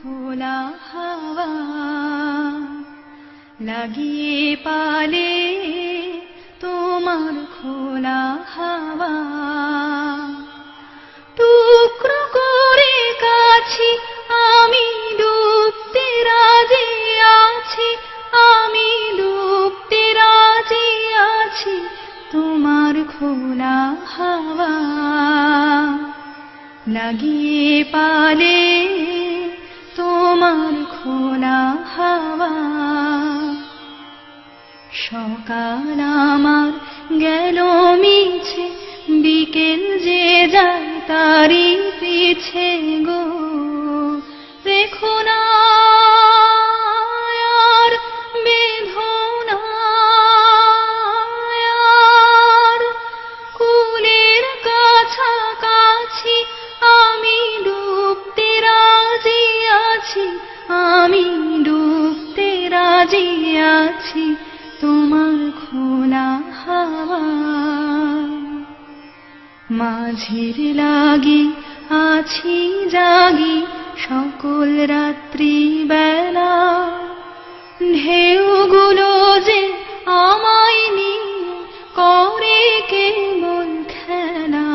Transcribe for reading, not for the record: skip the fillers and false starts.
খোলা হাওয়া লাগিয়ে পালে তোমার খোলা হাওয়া টুকরো করে কাছি আমি ডুবতে রাজি আছি আমি ডুবতে রাজি আছি তোমার খোলা হাওয়া লাগিয়ে পালে তোমার খোলা হাওয়া সকাল আমার গেল মিছে বিকেল যে যায় তারি পিছে গো দেখো না আর বেঁধো না আর কুলের কাছাকাছি আমি ডুবতে রাজি আছি আমি ডুবতে রাজি আছি তোমার খোলা হাওয়া মাঝির লাগি আছি জাগি সকল রাত্রি বেলা ঢেউগুলো যে আমায় নিয়ে করে কেবল খেলা